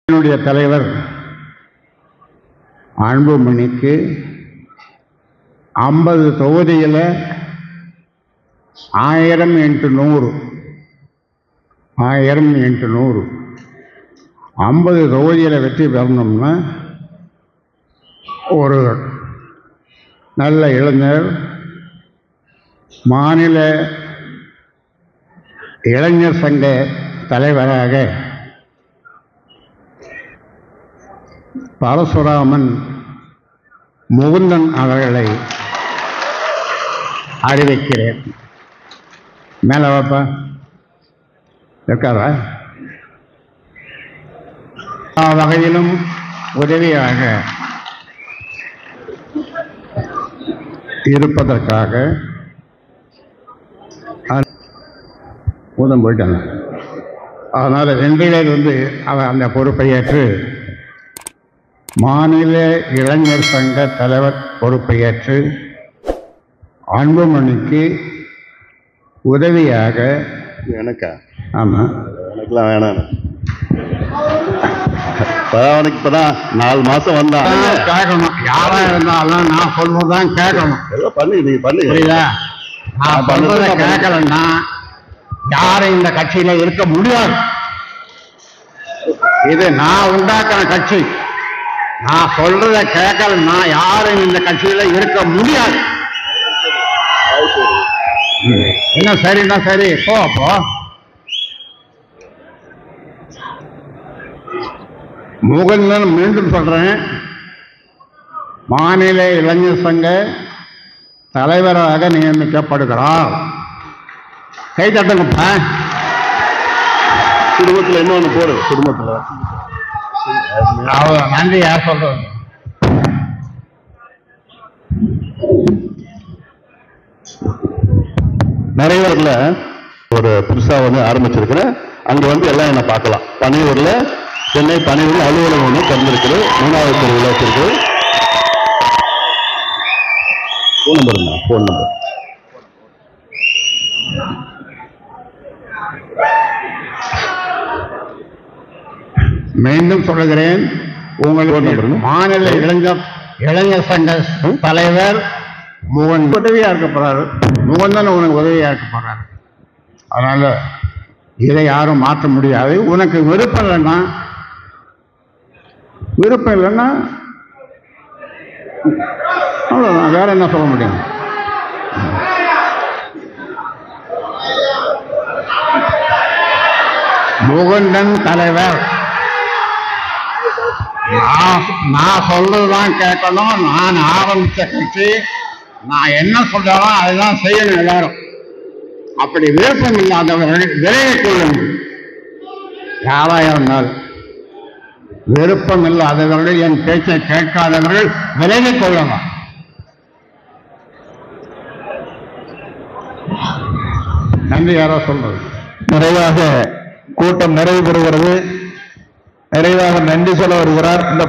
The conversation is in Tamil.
என்னுடைய தலைவர் அன்புமணிக்கு 50 தொகுதியில் 1000 x 100 50 தொகுதியில் வெற்றி பெறணும்னா ஒரு நல்ல இளைஞர் மாநில இளைஞர் சங்க தலைவராக பரசுராமன் முகுந்தன் அவர்களை அறிவிக்கிறேன். மேலே வாப்பா இருக்காரா? வகையிலும் உதவியாக இருப்பதற்காக ஊதம் போயிட்டாங்க. அதனால் இன்றிலிருந்து அவர் அந்த பொறுப்பை ஏற்று மாநில இளைஞர் சங்க தலைவர் பொறுப்பை ஏற்று அன்புமணிக்கு உதவியாக எனக்கா? ஆமாம், எனக்குலாம் வேணாம். அவனுக்கு இப்பதான் 4 மாசம் வந்தான். கேட்கணும், யாரா இருந்தாலும் நான் சொல்வதுதான் கேட்கணும். ஏதோ பண்ணி நீ பண்ணி புரியுதா? நான் சொல்றதை கேட்கலன்னா யாரும் இந்த கட்சியில இருக்க முடியாது. இது நான் உண்டாக்கின கட்சி. நான் சொல்றதை கேட்கலன்னா யாரும் இந்த கட்சியில இருக்க முடியாது. என்ன சரின்னா சரி, போ. முகுந்தன் மீண்டும் சொல்றேன், மாநில இளைஞர் சங்க தலைவராக நியமிக்கப்படுகிறார். கை தட்டுங்கப்பா. குடும்பத்தில் இன்னொன்று போடு. குடும்பத்தில் நன்றி. யார் சொல்றது? நிறைவேறல ஒரு புதுசா ஆரம்பிச்சிருக்கிறேன். அங்க எல்லாம் என்ன பார்க்கலாம். பனையூர்ல சென்னை பனையூர்ல அலுவலகம் ஒன்று திறந்திருக்குது. 3வது தெருவில் வச்சிருக்கு. போன் நம்பர் மீண்டும் சொல்லுகிறேன், உங்களுக்கு மாநில இளைஞர் சங்க தலைவர் உதவியா இருக்க போறாரு. முகந்தன் உனக்கு உதவியா இருக்க போறாரு. அதனால இதை யாரும் மாற்ற முடியாது. உனக்கு விருப்பம் இல்லைன்னா அவ்வளவுதான், வேற என்ன சொல்ல முடியும்? முகுந்தன் தலைவர். நான் சொல்றதுதான் கேட்கணும். நான் ஆரம்பிச்ச கட்சி, நான் என்ன சொல்றாலும் அதுதான் செய்யணும் எல்லாரும். அப்படி விருப்பம் இல்லாதவர்கள் விலகிக் கொள்ளுங்கள். யாரா இருந்தால் விருப்பம் இல்லாதவர்கள், என் பேச்சை கேட்காதவர்கள் விலகிக் கொள்ளலாம். நன்றி. யாரோ சொல்றது? நிறைவாக கூட்டம் நிறைவு பெறுகிறது. நிறைவாக நன்றி சொல்ல வருகிறார் இந்த